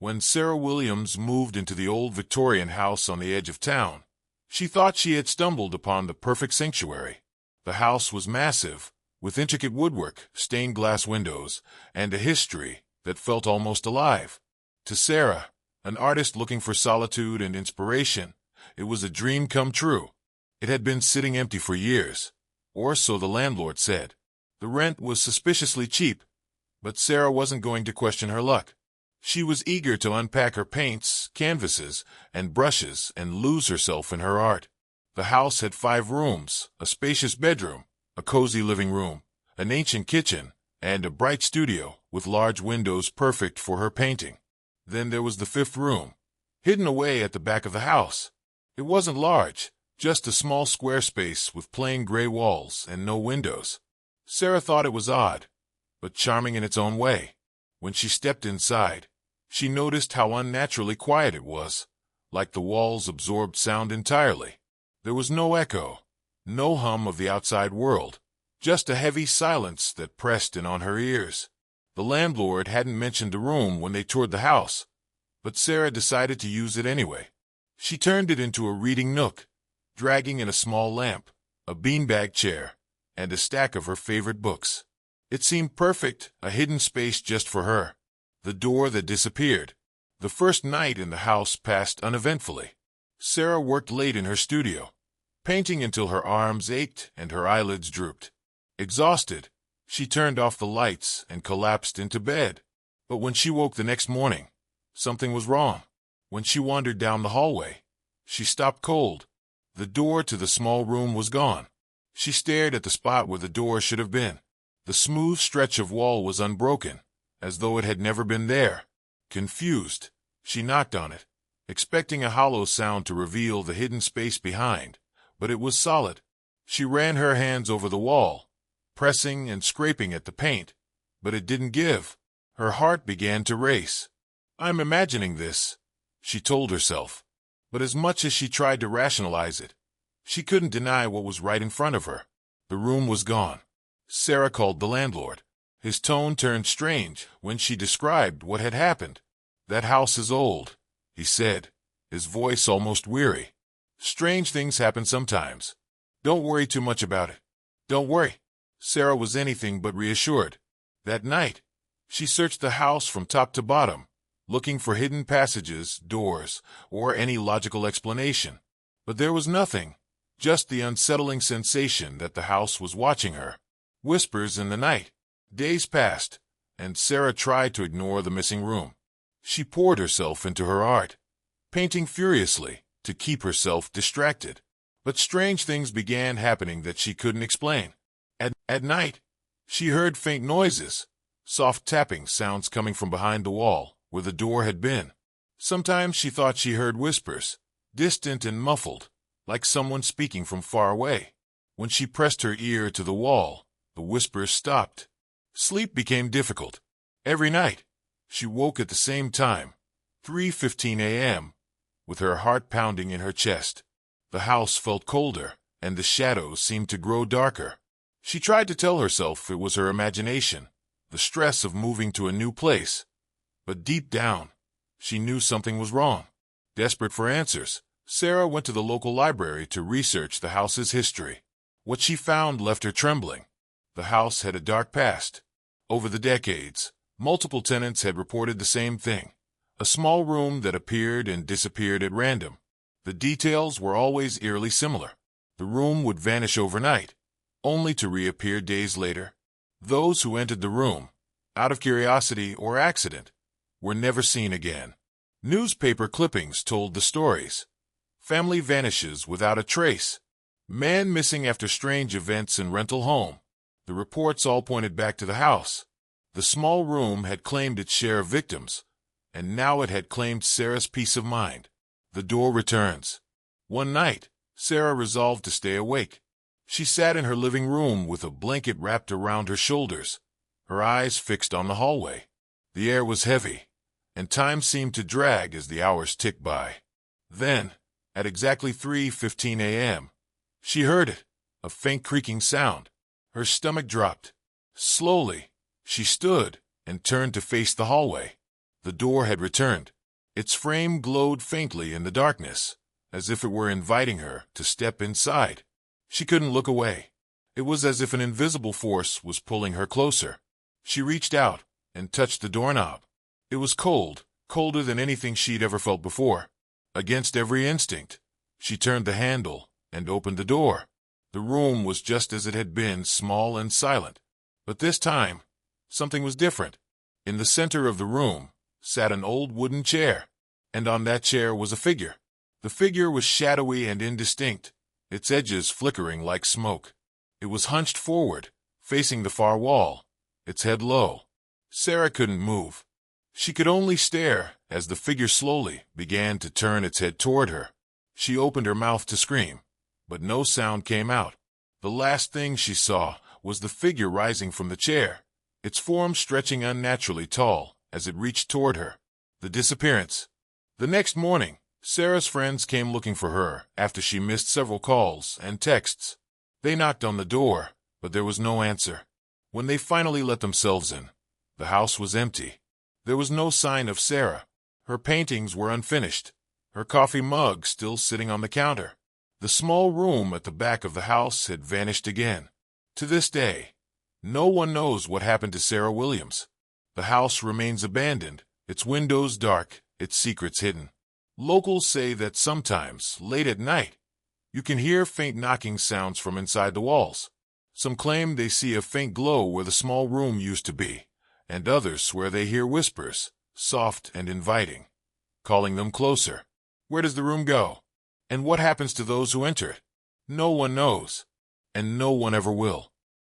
When Sarah Williams moved into the old Victorian house on the edge of town, she thought she had stumbled upon the perfect sanctuary. The house was massive, with intricate woodwork, stained glass windows, and a history that felt almost alive. To Sarah, an artist looking for solitude and inspiration, it was a dream come true. It had been sitting empty for years, or so the landlord said. The rent was suspiciously cheap, but Sarah wasn't going to question her luck. She was eager to unpack her paints, canvases, and brushes and lose herself in her art. The house had 5 rooms, a spacious bedroom, a cozy living room, an ancient kitchen, and a bright studio with large windows perfect for her painting. Then there was the 5th room, hidden away at the back of the house. It wasn't large, just a small square space with plain gray walls and no windows. Sarah thought it was odd, but charming in its own way. When she stepped inside, she noticed how unnaturally quiet it was, like the walls absorbed sound entirely. There was no echo, no hum of the outside world, just a heavy silence that pressed in on her ears. The landlord hadn't mentioned the room when they toured the house, but Sarah decided to use it anyway. She turned it into a reading nook, dragging in a small lamp, a beanbag chair, and a stack of her favorite books. It seemed perfect, a hidden space just for her. The door that disappeared. The first night in the house passed uneventfully. Sarah worked late in her studio, painting until her arms ached and her eyelids drooped. Exhausted, she turned off the lights and collapsed into bed. But when she woke the next morning, something was wrong. When she wandered down the hallway, she stopped cold. The door to the small room was gone. She stared at the spot where the door should have been. The smooth stretch of wall was unbroken, as though it had never been there. Confused, she knocked on it, expecting a hollow sound to reveal the hidden space behind, but it was solid. She ran her hands over the wall, pressing and scraping at the paint, but it didn't give. Her heart began to race. "I'm imagining this," she told herself. But as much as she tried to rationalize it, she couldn't deny what was right in front of her. The room was gone. Sarah called the landlord. His tone turned strange when she described what had happened. "That house is old," he said, his voice almost weary. "Strange things happen sometimes. Don't worry too much about it." "Don't worry." Sarah was anything but reassured. That night, she searched the house from top to bottom, looking for hidden passages, doors, or any logical explanation. But there was nothing, just the unsettling sensation that the house was watching her. Whispers in the night. Days passed, and Sarah tried to ignore the missing room. She poured herself into her art, painting furiously to keep herself distracted. But strange things began happening that she couldn't explain. At night, she heard faint noises, soft tapping sounds coming from behind the wall where the door had been. Sometimes she thought she heard whispers, distant and muffled, like someone speaking from far away. When she pressed her ear to the wall, the whispers stopped. Sleep became difficult. Every night, she woke at the same time, 3:15 a.m., with her heart pounding in her chest. The house felt colder, and the shadows seemed to grow darker. She tried to tell herself it was her imagination, the stress of moving to a new place. But deep down, she knew something was wrong. Desperate for answers, Sarah went to the local library to research the house's history. What she found left her trembling. The house had a dark past. Over the decades, multiple tenants had reported the same thing. A small room that appeared and disappeared at random. The details were always eerily similar. The room would vanish overnight, only to reappear days later. Those who entered the room, out of curiosity or accident, were never seen again. Newspaper clippings told the stories. Family vanishes without a trace. Man missing after strange events in rental home. The reports all pointed back to the house. The small room had claimed its share of victims, and now it had claimed Sarah's peace of mind. The door returns. One night, Sarah resolved to stay awake. She sat in her living room with a blanket wrapped around her shoulders, her eyes fixed on the hallway. The air was heavy, and time seemed to drag as the hours ticked by. Then, at exactly 3:15 a.m., she heard it, a faint creaking sound. Her stomach dropped. Slowly, she stood and turned to face the hallway. The door had returned. Its frame glowed faintly in the darkness, as if it were inviting her to step inside. She couldn't look away. It was as if an invisible force was pulling her closer. She reached out and touched the doorknob. It was cold, colder than anything she'd ever felt before. Against every instinct, she turned the handle and opened the door. The room was just as it had been, small and silent. But this time, something was different. In the center of the room sat an old wooden chair, and on that chair was a figure. The figure was shadowy and indistinct, its edges flickering like smoke. It was hunched forward, facing the far wall, its head low. Sarah couldn't move. She could only stare as the figure slowly began to turn its head toward her. She opened her mouth to scream, but no sound came out. The last thing she saw was the figure rising from the chair, its form stretching unnaturally tall as it reached toward her. The disappearance. The next morning, Sarah's friends came looking for her after she missed several calls and texts. They knocked on the door, but there was no answer. When they finally let themselves in, the house was empty. There was no sign of Sarah. Her paintings were unfinished, her coffee mug still sitting on the counter. The small room at the back of the house had vanished again. To this day, no one knows what happened to Sarah Williams. The house remains abandoned, its windows dark, its secrets hidden. Locals say that sometimes, late at night, you can hear faint knocking sounds from inside the walls. Some claim they see a faint glow where the small room used to be, and others swear they hear whispers, soft and inviting, calling them closer. Where does the room go? And what happens to those who enter it? No one knows, and no one ever will.